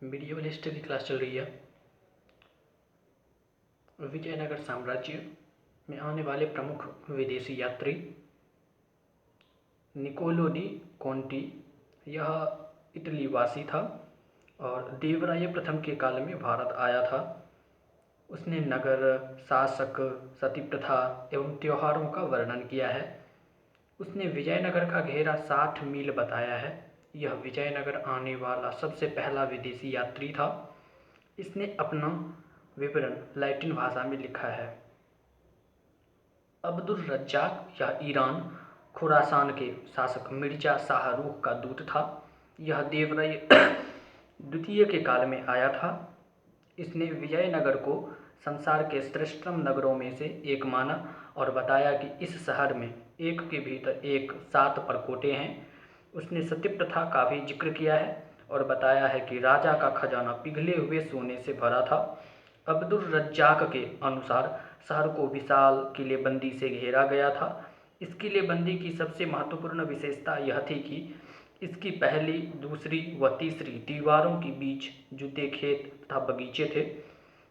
Medieval history की class चल रही है। विजयनगर साम्राज्य में आने वाले प्रमुख विदेशी यात्री निकोलो डी कॉन्टी, यह इटली वासी था और देवराय प्रथम के काल में भारत आया था। उसने नगर, शासक, सती प्रथा एवं त्योहारों का वर्णन किया है। उसने विजयनगर का घेरा 60 मील बताया है। यह विजयनगर आने वाला सबसे पहला विदेशी यात्री था। इसने अपना विवरण लैटिन भाषा में लिखा है। अब्दुल रज्जाक यह ईरान खुरासान के शासक मिर्जा शाहरुख का दूत था। यह देवराय द्वितीय के काल में आया था। इसने विजयनगर को संसार के श्रेष्ठतम नगरों में से एक माना और बताया कि इस शहर में एक के भीतर एक 7 परकोटे हैं। उसने सती प्रथा का भी जिक्र किया है और बताया है कि राजा का खजाना पिघले हुए सोने से भरा था। अब्दुल रज्जाक के अनुसार शहर को विशाल किलेबंदी से घेरा गया था। इस किलेबंदी की सबसे महत्वपूर्ण विशेषता यह थी कि इसकी पहली, दूसरी व तीसरी दीवारों के बीच जूते खेत तथा बगीचे थे।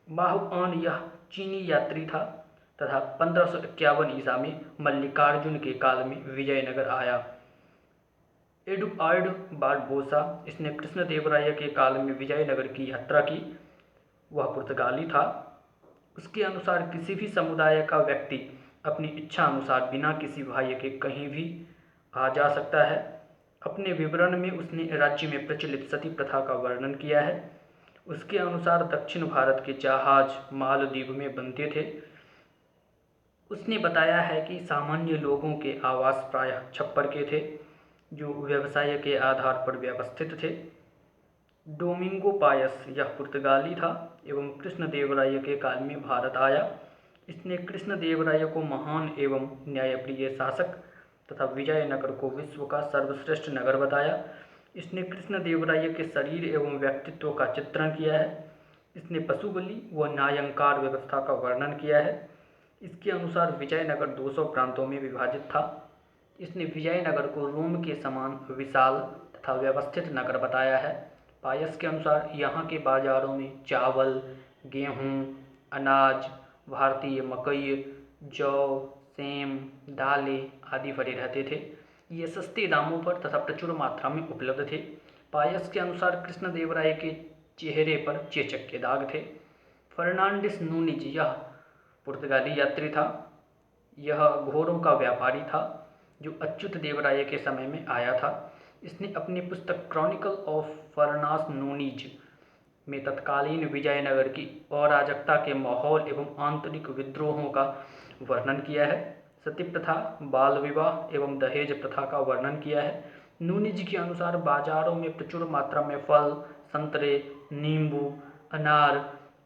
माहुआन यह चीनी यात्री था तथा 1551 ईसा में मल्लिकार्जुन के काल में विजयनगर आया। एडुआर्ड बारबोसा, इसने कृष्णदेवराय के काल में विजयनगर की यात्रा की। वह पुर्तगाली था। उसके अनुसार किसी भी समुदाय का व्यक्ति अपनी इच्छा अनुसार बिना किसी बाह्य के कहीं भी आ जा सकता है। अपने विवरण में उसने राज्य में प्रचलित सती प्रथा का वर्णन किया है। उसके अनुसार दक्षिण भारत के जहाज मालदीव में बनते थे। उसने बताया है कि सामान्य लोगों के आवास प्रायः छप्पर के थे जो व्यवसाय के आधार पर व्यवस्थित थे। डोमिंगो पायस यह पुर्तगाली था एवं कृष्णदेवराय के काल में भारत आया। इसने कृष्णदेवराय को महान एवं न्यायप्रिय शासक तथा विजयनगर को विश्व का सर्वश्रेष्ठ नगर बताया। इसने कृष्णदेवराय के शरीर एवं व्यक्तित्व का चित्रण किया है। इसने पशुबलि व न्यायंकार व्यवस्था का वर्णन किया है। इसके अनुसार विजयनगर 200 प्रांतों में विभाजित था। इसने विजयनगर को रोम के समान विशाल तथा व्यवस्थित नगर बताया है। पायस के अनुसार यहाँ के बाजारों में चावल, गेहूँ, अनाज, भारतीय मकई, जौ, सेम, दालें आदि भरे रहते थे। ये सस्ते दामों पर तथा प्रचुर मात्रा में उपलब्ध थे। पायस के अनुसार कृष्णदेवराय के चेहरे पर चेचक के दाग थे। फर्नांडिस नूनिज यह पुर्तगाली यात्री था। यह घोड़ों का व्यापारी था जो अच्युत देवराय के समय में आया था। इसने अपनी पुस्तक क्रॉनिकल ऑफ फर्नास नूनिज में तत्कालीन विजयनगर की अराजकता के माहौल एवं आंतरिक विद्रोहों का वर्णन किया है। सती प्रथा, बाल विवाह एवं दहेज प्रथा का वर्णन किया है। नूनिज के अनुसार बाजारों में प्रचुर मात्रा में फल, संतरे, नींबू, अनार,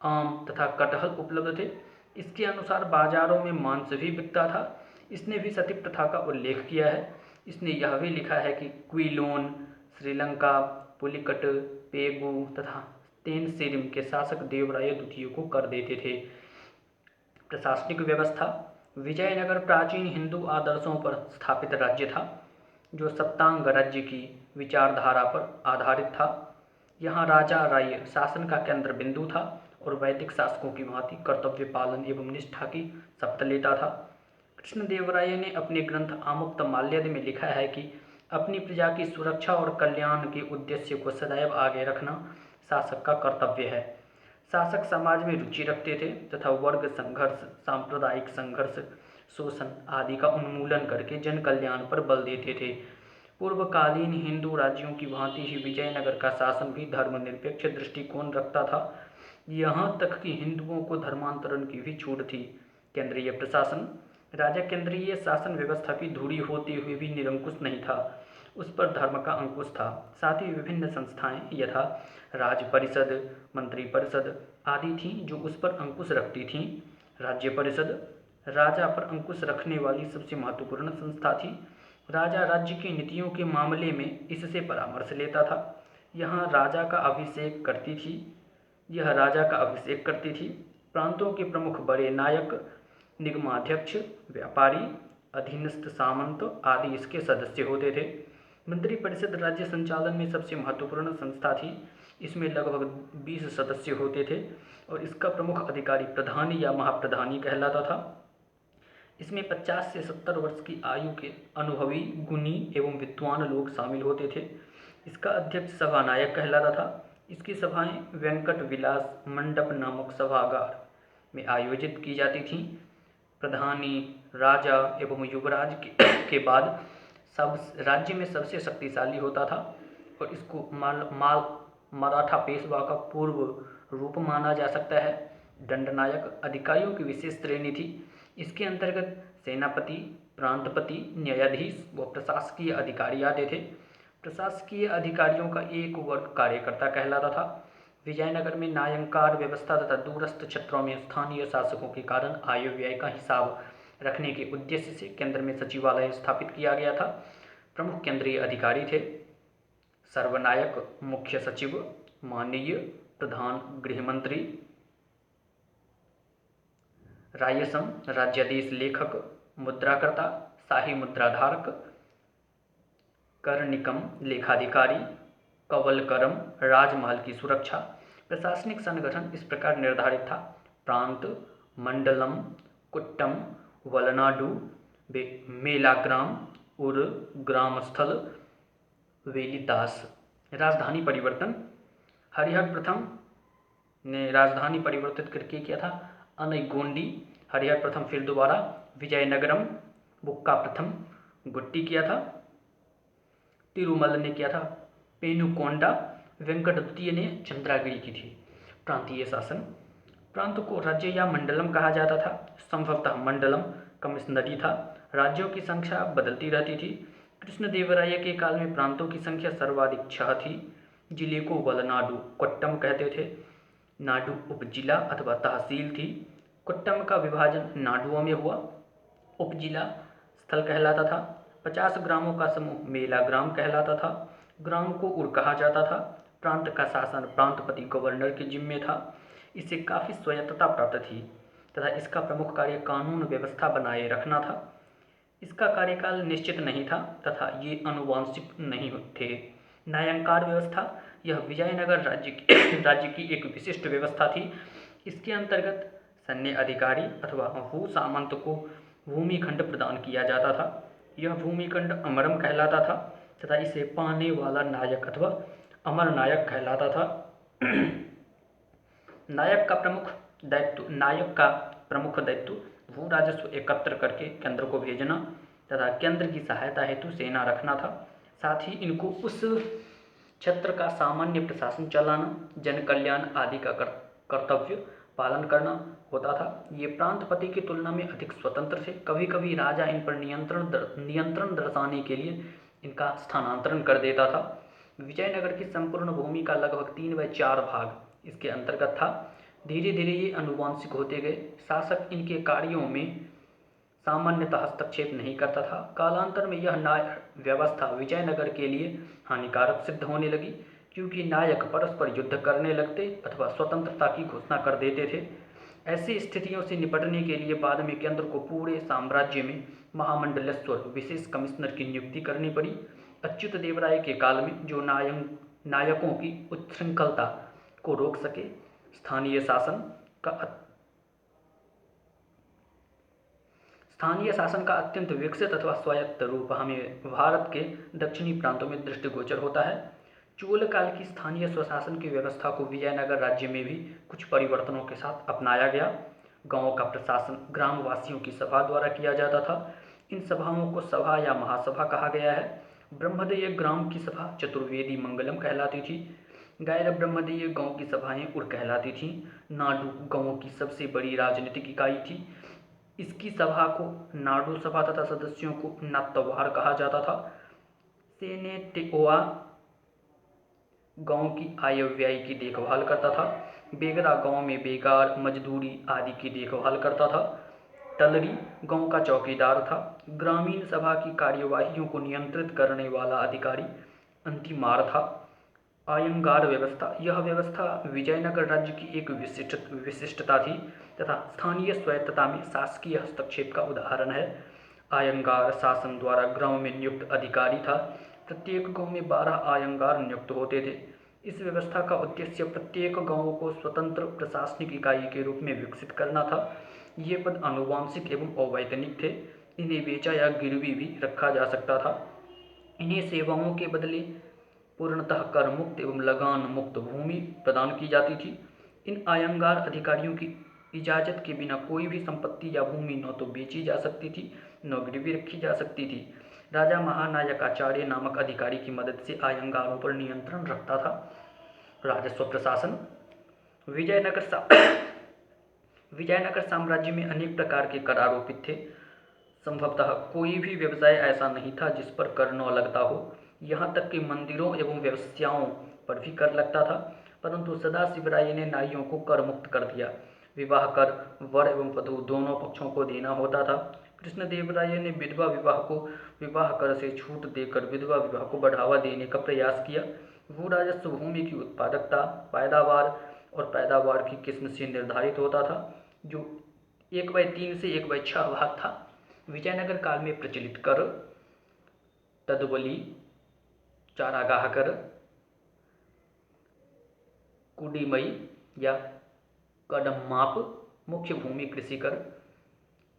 आम तथा कटहल उपलब्ध थे। इसके अनुसार बाजारों में मांस भी बिकता था। इसने भी सती प्रथा का उल्लेख किया है। इसने यह भी लिखा है कि क्विलोन, श्रीलंका, पुलिकट, पेगु तथा तेनसिरिम के शासक देवराय द्वितीय को कर देते थे। प्रशासनिक व्यवस्था, विजयनगर प्राचीन हिंदू आदर्शों पर स्थापित राज्य था जो सप्तांग राज्य की विचारधारा पर आधारित था। यहाँ राजा राय शासन का केंद्र बिंदु था और वैदिक शासकों की भांति कर्तव्य पालन एवं निष्ठा की शपथ लेता था। कृष्णदेवराय ने अपने ग्रंथ आमुक्तमाल्यद में लिखा है कि अपनी प्रजा की सुरक्षा और कल्याण के उद्देश्य को सदैव आगे रखना शासक का कर्तव्य है। शासक समाज में रुचि रखते थे तथा वर्ग संघर्ष, सांप्रदायिक संघर्ष, शोषण आदि का उन्मूलन करके जन कल्याण पर बल देते थे। पूर्वकालीन हिंदू राज्यों की भांति ही विजयनगर का शासन भी धर्मनिरपेक्ष दृष्टिकोण रखता था। यहाँ तक कि हिंदुओं को धर्मांतरण की भी छूट थी। केंद्रीय प्रशासन, राजा केंद्रीय शासन व्यवस्था की धुरी होते हुए भी निरंकुश नहीं था। उस पर धर्म का अंकुश था। साथ ही विभिन्न संस्थाएं यथा राज परिषद, मंत्री परिषद आदि थीं जो उस पर अंकुश रखती थीं। राज्य परिषद राजा पर अंकुश रखने वाली सबसे महत्वपूर्ण संस्था थी। राजा राज्य की नीतियों के मामले में इससे परामर्श लेता था। यहाँ राजा का अभिषेक करती थी यह राजा का अभिषेक करती थी। प्रांतों के प्रमुख बड़े नायक, निगमाध्यक्ष, व्यापारी, अधीनस्थ सामंत आदि इसके सदस्य होते थे। मंत्री परिषद राज्य संचालन में सबसे महत्वपूर्ण संस्था थी। इसमें लगभग 20 सदस्य होते थे और इसका प्रमुख अधिकारी प्रधानी या महाप्रधानी कहलाता था। इसमें 50 से 70 वर्ष की आयु के अनुभवी, गुणी एवं विद्वान लोग शामिल होते थे। इसका अध्यक्ष सभानायक कहलाता था। इसकी सभाएं वेंकट विलास मंडप नामक सभागार में आयोजित की जाती थीं। प्रधानी, राजा एवं युवराज के बाद सब राज्य में सबसे शक्तिशाली होता था और इसको मराठा पेशवा का पूर्व रूप माना जा सकता है। दंडनायक अधिकारियों की विशेष श्रेणी थी। इसके अंतर्गत सेनापति, प्रांतपति, न्यायाधीश व प्रशासकीय अधिकारी आते थे। प्रशासकीय अधिकारियों का एक वर्ग कार्यकर्ता कहलाता था। विजयनगर में न्यायालंकार व्यवस्था तथा दूरस्थ क्षेत्रों में स्थानीय शासकों के कारण आय व्यय का हिसाब रखने के उद्देश्य से केंद्र में सचिवालय स्थापित किया गया था। प्रमुख केंद्रीय अधिकारी थे सर्वनायक, मुख्य सचिव, माननीय प्रधान गृह मंत्री, रायसम राज्याधीश लेखक, मुद्राकर्ता, शाही मुद्राधारक, कर्णिकम लेखाधिकारी, कवलकरम राजमहल की सुरक्षा। प्रशासनिक संगठन इस प्रकार निर्धारित था: प्रांत, मंडलम, कुट्टम, वलनाडु, मेलाग्राम, उर, ग्रामस्थल, वेलिदास। राजधानी परिवर्तन। हरिहर प्रथम ने राजधानी परिवर्तित करके किया था अनईगोंडी। हरिहर प्रथम फिर दोबारा विजयनगरम, बुक्का प्रथम गुट्टी किया था। तिरुमल ने किया था पेनुकोंडा। वेंकट द्वितीय ने चंद्रागिरी की थी। प्रांतीय शासन। प्रांत को राज्य या मंडलम कहा जाता था। संभवतः मंडलम कमिश्नरी था। राज्यों की संख्या बदलती रहती थी। कृष्णदेवराय के काल में प्रांतों की संख्या सर्वाधिक 6 थी। जिले को वलनाडु कोट्टम कहते थे। नाडु उपजिला अथवा तहसील थी। कोट्टम का विभाजन नाडुओं में हुआ। उपजिला स्थल कहलाता था। 50 ग्रामों का समूह मेला ग्राम कहलाता था। ग्राम को उर कहा जाता था। प्रांत का शासन प्रांतपति गवर्नर के जिम्मे था। इसे काफ़ी स्वायत्तता प्राप्त थी तथा इसका प्रमुख कार्य कानून व्यवस्था बनाए रखना था। इसका कार्यकाल निश्चित नहीं था तथा ये आनुवंशिक नहीं थे। न्यायालंकार व्यवस्था। यह विजयनगर राज्य की एक विशिष्ट व्यवस्था थी। इसके अंतर्गत सैन्य अधिकारी अथवा भू सामंत को भूमिखंड प्रदान किया जाता था। यह भूमिखंड अमरम कहलाता था तथा इसे पाने वाला नायक अथवा अमर नायक कहलाता था। नायक का प्रमुख दायित्व भू राजस्व एकत्र करके केंद्र को भेजना तथा केंद्र की सहायता हेतु सेना रखना था। साथ ही इनको उस क्षेत्र का सामान्य प्रशासन चलाना, जन कल्याण आदि का कर्तव्य पालन करना होता था। ये प्रांतपति की तुलना में अधिक स्वतंत्र थे। कभी कभी राजा इन पर नियंत्रण दर्शाने के लिए इनका स्थानांतरण कर देता था। विजयनगर की संपूर्ण भूमि का लगभग 3/4 भाग इसके अंतर्गत था। धीरे धीरे ये आनुवंशिक होते गए। शासक इनके कार्यों में सामान्यतः हस्तक्षेप नहीं करता था। कालांतर में यह न्याय व्यवस्था विजयनगर के लिए हानिकारक सिद्ध होने लगी, क्योंकि नायक परस्पर युद्ध करने लगते अथवा स्वतंत्रता की घोषणा कर देते थे। ऐसी स्थितियों से निपटने के लिए बाद में केंद्र को पूरे साम्राज्य में महामंडलेश्वर विशेष कमिश्नर की नियुक्ति करनी पड़ी। अच्युत देवराय के काल में जो नायकों की उच्छृंखलता को रोक सके, स्थानीय शासन का अत्यंत विकसित अथवा स्वायत्त रूप हमें भारत के दक्षिणी प्रांतों में दृष्टिगोचर होता है। चोल काल की स्थानीय स्वशासन की व्यवस्था को विजयनगर राज्य में भी कुछ परिवर्तनों के साथ अपनाया गया। गांवों का प्रशासन ग्रामवासियों की सभा द्वारा किया जाता था। इन सभाओं को सभा या महासभा कहा गया है। ब्रह्मदेय ग्राम की सभा चतुर्वेदी मंगलम कहलाती थी। गैर ब्रह्मदेय गांव की सभाएं उर कहलाती थीं। नाडु गांवों की सबसे बड़ी राजनीतिक इकाई थी। इसकी सभा को नाडु सभा तथा सदस्यों को नात्तवार कहा जाता था। सेनेटोआ गांव की आय व्यय की देखभाल करता था। बेगरा गांव में बेगार, मजदूरी आदि की देखभाल करता था। टलरी गांव का चौकीदार था। ग्रामीण सभा की कार्यवाहियों को नियंत्रित करने वाला अधिकारी अंतिमार था। आयंगार व्यवस्था। यह व्यवस्था विजयनगर राज्य की एक विशिष्टता थी तथा स्थानीय स्वायत्तता में शासकीय हस्तक्षेप का उदाहरण है। आयंगार शासन द्वारा गांव में नियुक्त अधिकारी था। प्रत्येक गांव में 12 आयंगार नियुक्त होते थे। इस व्यवस्था का उद्देश्य प्रत्येक गांव को स्वतंत्र प्रशासनिक इकाई के रूप में विकसित करना था। ये पद आनुवांशिक एवं अवैतनिक थे। इन्हें बेचा या गिरवी भी रखा जा सकता था। इन्हें सेवाओं के बदले पूर्णतः कर मुक्त एवं लगान मुक्त भूमि प्रदान की जाती थी। इन आयंगार अधिकारियों की इजाजत के बिना कोई भी संपत्ति या भूमि न तो बेची जा सकती थी न गिरवी रखी जा सकती थी। राजा महानायकाचार्य नामक अधिकारी की मदद से आयंगारों पर नियंत्रण रखता था। राजस्व प्रशासन। विजयनगर साम्राज्य में अनेक प्रकार के कर आरोपित थे। संभवतः कोई भी व्यवसाय ऐसा नहीं था जिस पर कर न लगता हो। यहाँ तक कि मंदिरों एवं व्यवसायों पर भी कर लगता था, परंतु सदाशिवराय ने नारियों को कर मुक्त कर दिया। विवाह कर वर एवं वधू दोनों पक्षों को देना होता था। कृष्णदेवराय ने विधवा विवाह को विवाह कर से छूट देकर विधवा विवाह को बढ़ावा देने का प्रयास किया। भू राजस्व भूमि की उत्पादकता, पैदावार और पैदावार की किस्म से निर्धारित होता था, जो 1/3 से 1/6 भाग था। विजयनगर काल में प्रचलित कर तदवली, चारागाह कर, कुडीमई या कडम्माप, मुख्य भूमि कृषि कर,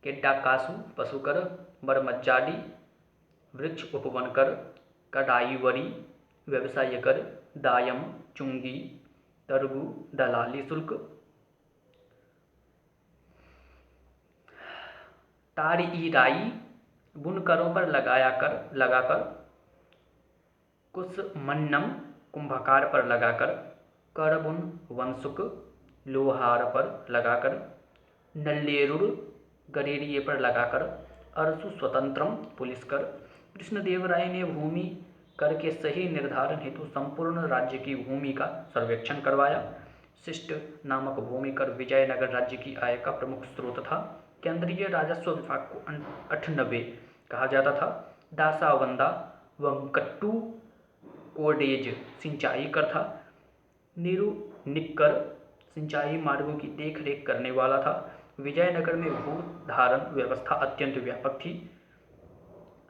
केड्डाकासु पशु कर, बरमज्जाडी वृक्ष उपवन कर, कडाईवरी व्यवसाय कर, दायम, चुंगी, तरगु दलाली शुल्क, ताड़ीराई बुनकरों पर लगाकर, कुसमन्नम कुंभकार पर लगाकर, करबुन वंशुक लोहार पर लगाकर, नल्लेरुड़ गडेरिये पर लगाकर, अरसु स्वतंत्रम पुलिस कर। कृष्णदेवराय ने भूमि कर के सही निर्धारण हेतु संपूर्ण राज्य की भूमि का सर्वेक्षण करवाया। शिष्ट नामक भूमि कर विजयनगर राज्य की आय का प्रमुख स्रोत था। केंद्रीय राजस्व विभाग को 98 कहा जाता था। दासावंदा वंकट्टू कोडेज सिंचाई कर था। निरुनिक्कर सिंचाई मार्गों की देखरेख करने वाला था। विजयनगर में भू धारण व्यवस्था अत्यंत व्यापक थी।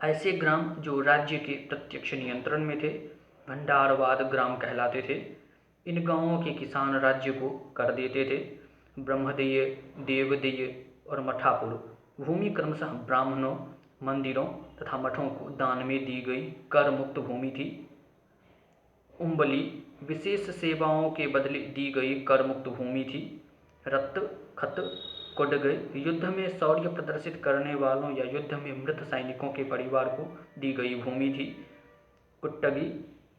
ऐसे ग्राम जो राज्य के प्रत्यक्ष नियंत्रण में थे भंडारवाद ग्राम कहलाते थे। इन गांवों के किसान राज्य को कर देते थे। ब्रह्मदेय, देवदेय और मठापुर भूमि क्रमशः ब्राह्मणों, मंदिरों तथा मठों को दान में दी गई कर मुक्त भूमि थी। उम्बली विशेष सेवाओं के बदले दी गई कर मुक्त भूमि थी। रत्त खत कोडगय युद्ध में शौर्य प्रदर्शित करने वालों या युद्ध में मृत सैनिकों के परिवार को दी गई भूमि थी। कुट्टगी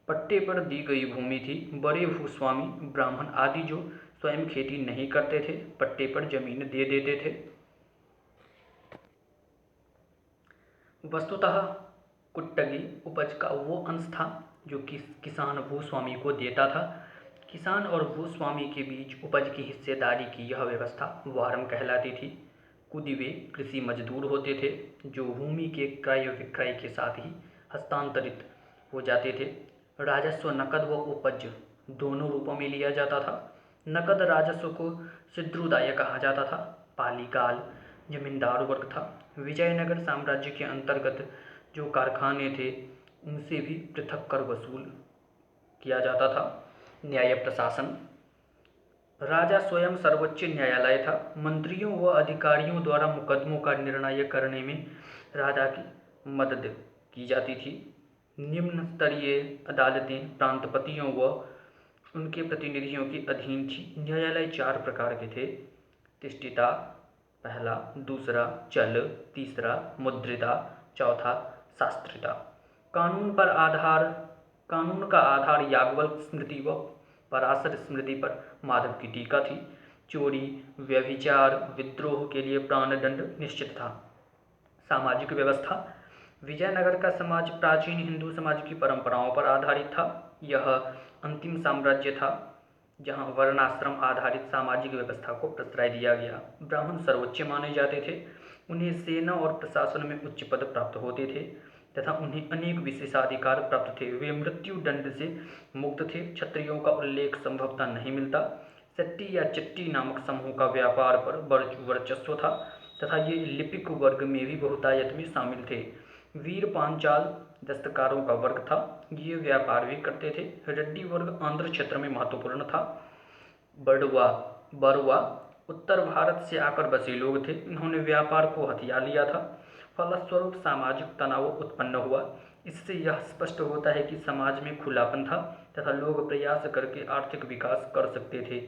पट्टे पर दी गई भूमि थी। बड़े भूस्वामी ब्राह्मण आदि जो स्वयं खेती नहीं करते थे पट्टे पर जमीन दे देते थे। वस्तुतः कुट्टगी उपज का वो अंश था जो किसान भूस्वामी को देता था। किसान और भूस्वामी के बीच उपज की हिस्सेदारी की यह व्यवस्था वारम कहलाती थी। कुदिवे कृषि मजदूर होते थे जो भूमि के क्रय विक्रय के साथ ही हस्तांतरित हो जाते थे। राजस्व नकद व उपज दोनों रूपों में लिया जाता था। नकद राजस्व को सिद्रुदाय कहा जाता था। पालीकाल जमींदार वर्ग था। विजयनगर साम्राज्य के अंतर्गत जो कारखाने थे उनसे भी पृथक कर वसूल किया जाता था। न्याय प्रशासन। राजा स्वयं सर्वोच्च न्यायालय था। मंत्रियों व अधिकारियों द्वारा मुकदमों का निर्णय करने में राजा की मदद की जाती थी। निम्न स्तरीय अदालतें प्रांतपतियों व उनके प्रतिनिधियों के अधीन थी। न्यायालय 4 प्रकार के थे। तिष्ठिता पहला, दूसरा चल, तीसरा मुद्रिता, चौथा शास्त्रिता। कानून का आधार याज्ञवल्क्य स्मृति व पराशर स्मृति पर माधव की टीका थी। चोरी, व्यभिचार, विद्रोह के लिए प्राणदंड निश्चित था। सामाजिक व्यवस्था। विजयनगर का समाज प्राचीन हिंदू समाज की परंपराओं पर आधारित था। यह अंतिम साम्राज्य था जहां वर्णाश्रम आधारित सामाजिक व्यवस्था को प्रश्रय दिया गया। ब्राह्मण सर्वोच्च माने जाते थे। उन्हें सेना और प्रशासन में उच्च पद प्राप्त होते थे तथा उन्हें अनेक विशेषाधिकार प्राप्त थे। वे मृत्यु दंड से मुक्त थे। क्षत्रियों का उल्लेख संभवतः नहीं मिलता। सेट्टी या चिट्टी नामक समूह का व्यापार पर वर्चस्व था तथा ये लिपिक वर्ग में भी बहुतायत में शामिल थे। वीर पांचाल दस्तकारों का वर्ग था। ये व्यापार भी करते थे। रेड्डी वर्ग आंध्र क्षेत्र में महत्वपूर्ण था। बरुआ उत्तर भारत से आकर बसे लोग थे। इन्होंने व्यापार को हथिया लिया था। फलस्वरूप सामाजिक तनाव उत्पन्न हुआ। इससे यह स्पष्ट होता है कि समाज में खुलापन था तथा लोग प्रयास करके आर्थिक विकास कर सकते थे।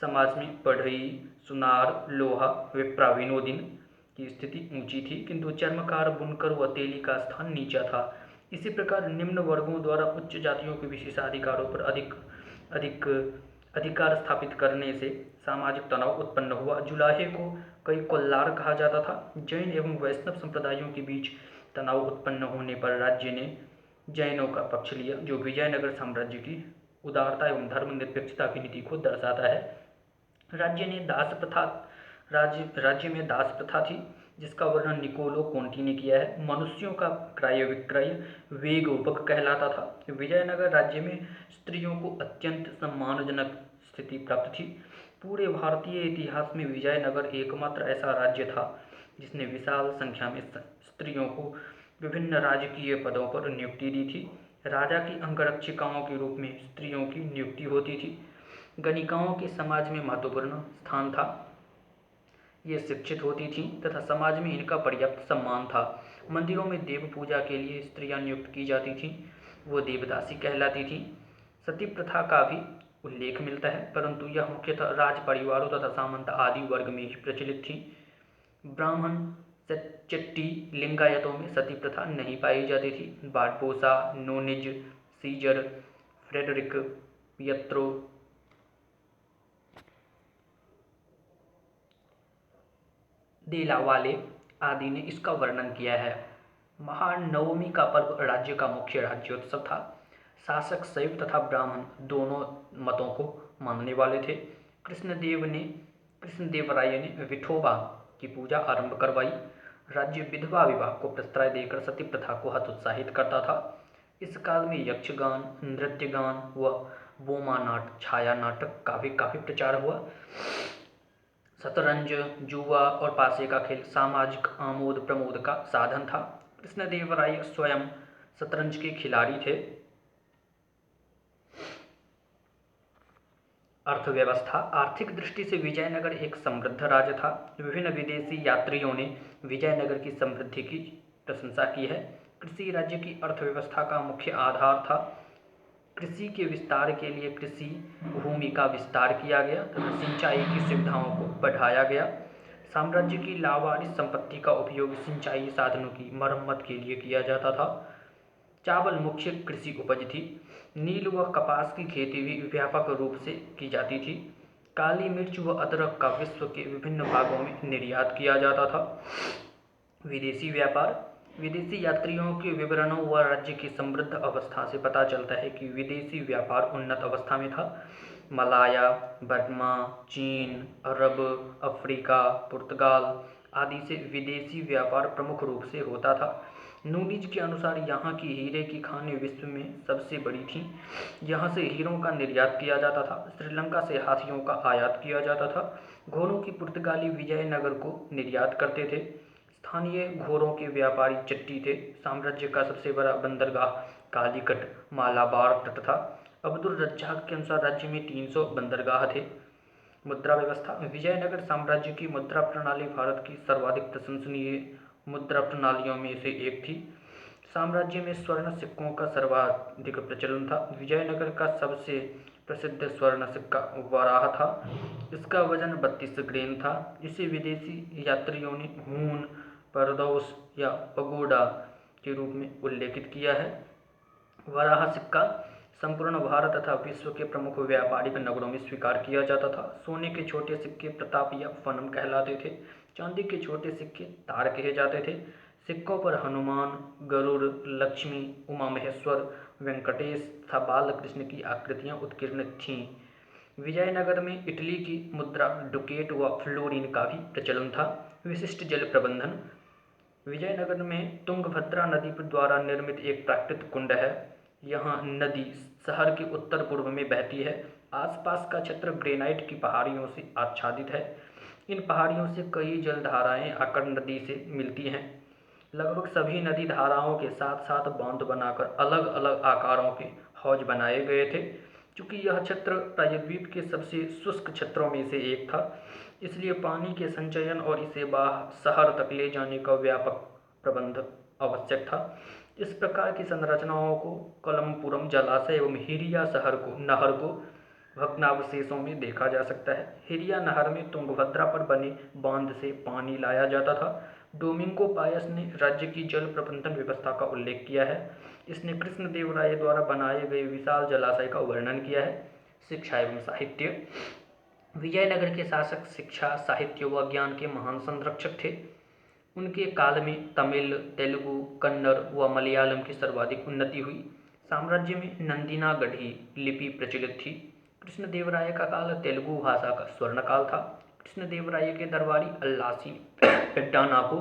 समाज में बढ़ई, सुनार, लोहा, विप्रा, विनोदिन की स्थिति ऊंची थी, किंतु चर्मकार, बुनकर व तेली का स्थान नीचा था। इसी प्रकार निम्न वर्गों द्वारा उच्च जातियों के विशेषाधिकारों पर अधिक अधिक अधिकार स्थापित करने से सामाजिक तनाव उत्पन्न हुआ। जुलाहे को कई कोल्लार कहा जाता था। जैन एवं वैष्णव संप्रदायों के बीच तनाव उत्पन्न होने पर राज्य ने जैनों का पक्ष लिया, जो विजयनगर साम्राज्य की उदारता एवं धर्मनिरपेक्षता की नीति को दर्शाता है। राज्य में दास प्रथा थी, जिसका वर्णन निकोलो कोंटी ने किया है। मनुष्यों का क्रय विक्रय वेग उपक कहलाता था। विजयनगर राज्य में स्त्रियों को अत्यंत सम्मानजनक स्थिति प्राप्त थी। पूरे भारतीय इतिहास में विजयनगर एकमात्र ऐसा राज्य था जिसने विशाल संख्या में स्त्रियों को विभिन्न राजकीय पदों पर नियुक्ति दी थी। राजा की अंगरक्षिकाओं के रूप में स्त्रियों की नियुक्ति होती थी। गणिकाओं के समाज में महत्वपूर्ण स्थान था। ये शिक्षित होती थीं तथा समाज में इनका पर्याप्त सम्मान था। मंदिरों में देव पूजा के लिए स्त्रियां नियुक्त की जाती थीं। वो देवदासी कहलाती थीं। सती प्रथा का भी उल्लेख मिलता है, परंतु यह मुख्यतः राज परिवारों तथा सामंत आदि वर्ग में ही प्रचलित थी। ब्राह्मण, चेट्टी, लिंगायतों में सती प्रथा नहीं पाई जाती थी। बारबोसा, नोनिज, सीजर, फ्रेडरिक, पियत्रो, देलावाले आदि ने इसका वर्णन किया है। महानवमी का पर्व राज्य का मुख्य राज्योत्सव था। शासक शैव तथा ब्राह्मण दोनों मतों को मानने वाले थे। कृष्णदेवराय ने विठोबा की पूजा आरंभ करवाई। राज्य विधवा विवाह को प्रश्रय देकर सती प्रथा को हतोत्साहित करता था। इस काल में यक्षगान, नृत्यगान व बोमा छाया नाटक का भी काफी प्रचार हुआ। शतरंज, जुआ और पासे का खेल सामाजिक आमोद प्रमोद का साधन था। कृष्णदेवराय स्वयं शतरंज के खिलाड़ी थे। अर्थव्यवस्था, आर्थिक दृष्टि से विजयनगर एक समृद्ध राज्य था। विभिन्न विदेशी यात्रियों ने विजयनगर की समृद्धि की प्रशंसा की है। कृषि राज्य की अर्थव्यवस्था का मुख्य आधार था। कृषि के विस्तार के लिए कृषि भूमि का विस्तार किया गया तथा सिंचाई की सुविधाओं को बढ़ाया गया। साम्राज्य की लावारिस संपत्ति का उपयोग सिंचाई साधनों की मरम्मत के लिए किया जाता था। चावल मुख्य कृषि उपज थी। नील व कपास की खेती भी व्यापक रूप से की जाती थी। काली मिर्च व अदरक का विश्व के विभिन्न भागों में निर्यात किया जाता था। विदेशी व्यापार, विदेशी यात्रियों के विवरणों व राज्य की समृद्ध अवस्था से पता चलता है कि विदेशी व्यापार उन्नत अवस्था में था। मलाया, बर्मा, चीन, अरब, अफ्रीका, पुर्तगाल आदि से विदेशी व्यापार प्रमुख रूप से होता था। नूनीज के अनुसार यहाँ की हीरे की खानें विश्व में सबसे बड़ी थीं। यहाँ से हीरों का निर्यात किया जाता था। श्रीलंका से हाथियों का आयात किया जाता था। घोड़ों की पुर्तगाली विजयनगर को निर्यात करते थे। स्थानीय घोड़ों के व्यापारी चट्टी थे। साम्राज्य का सबसे बड़ा बंदरगाह कालीकट मालाबार तट था। अब्दुल रज्जाक के अनुसार राज्य में 300 बंदरगाह थे। मुद्रा व्यवस्था, विजयनगर साम्राज्य की मुद्रा प्रणाली भारत की सर्वाधिक प्रशंसनीय मुद्रा प्रणालियों में से एक थी। साम्राज्य में स्वर्ण सिक्कों का सर्वाधिक प्रचलन था। विजयनगर का सबसे प्रसिद्ध स्वर्ण सिक्का वराह था। इसका वजन 32 ग्रेन था। इसे विदेशी यात्रियों ने हून, परदौस या पगोडा के रूप में उल्लेखित किया है। वराह सिक्का संपूर्ण भारत तथा विश्व के प्रमुख व्यापारिक नगरों में स्वीकार किया जाता था। सोने के छोटे सिक्के प्रताप या फनम कहलाते थे। चांदी के छोटे सिक्के तार कहे जाते थे। सिक्कों पर हनुमान, गरुड़, लक्ष्मी, उमा महेश्वर, वेंकटेश तथा बालकृष्ण की आकृतियां उत्कीर्णित थीं। विजयनगर में इटली की मुद्रा डुकेट व फ्लोरिन का भी प्रचलन था। विशिष्ट जल प्रबंधन, विजयनगर में तुंगभद्रा नदी द्वारा निर्मित एक प्राकृतिक कुंड है। यहाँ नदी शहर के उत्तर पूर्व में बहती है। आसपास का क्षेत्र ग्रेनाइट की पहाड़ियों से आच्छादित है। इन पहाड़ियों से कई जलधाराएं आकर नदी से मिलती हैं। लगभग सभी नदी धाराओं के साथ साथ बांध बनाकर अलग अलग आकारों के हौज बनाए गए थे। चूँकि यह क्षेत्र प्रायद्वीप के सबसे शुष्क क्षेत्रों में से एक था, इसलिए पानी के संचयन और इसे शहर तक ले जाने का व्यापक प्रबंध आवश्यक था। इस प्रकार की संरचनाओं को कलमपुरम जलाशय एवं हिरिया नहर को भग्नावशेषों में देखा जा सकता है। हिरिया नहर में तुंगभद्रा पर बने बांध से पानी लाया जाता था। डोमिंगो पायस ने राज्य की जल प्रबंधन व्यवस्था का उल्लेख किया है। इसने कृष्णदेवराय द्वारा बनाए गए विशाल जलाशय का वर्णन किया है। शिक्षा एवं साहित्य। विजयनगर के शासक शिक्षा, साहित्य व ज्ञान के महान संरक्षक थे। उनके काल में तमिल, तेलुगु, कन्नड़ व मलयालम की सर्वाधिक उन्नति हुई। साम्राज्य में नंदिनागढ़ी लिपि प्रचलित थी। कृष्णदेवराय का काल तेलुगु भाषा का स्वर्णकाल था। कृष्णदेवराय के दरबारी अल्लासी पेड्डाना को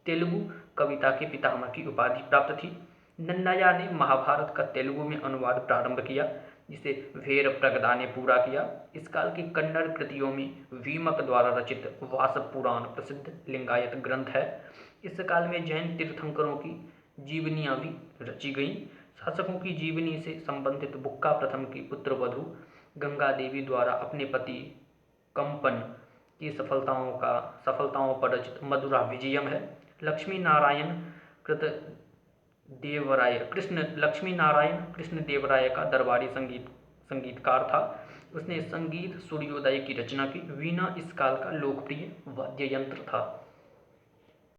तेलुगु कविता के पितामह की उपाधि प्राप्त थी। नन्नया ने महाभारत का तेलुगु में अनुवाद प्रारंभ किया, जिसे वीर प्रगदा ने पूरा किया। इस काल की कन्नड़ कृतियों में वीमक द्वारा रचित व्यास पुराण प्रसिद्ध लिंगायत ग्रंथ है। इस काल में जैन तीर्थंकरों की जीवनियाँ भी रची गईं। शासकों की जीवनी से संबंधित बुक्का प्रथम की पुत्रवधू गंगा देवी द्वारा अपने पति कंपन की सफलताओं पर रचित मधुरा विजयम है। लक्ष्मी नारायण कृष्णदेवराय का दरबारी संगीतकार था। उसने संगीत सूर्योदय की रचना की। वीणा इस काल का लोकप्रिय वाद्य यंत्र था।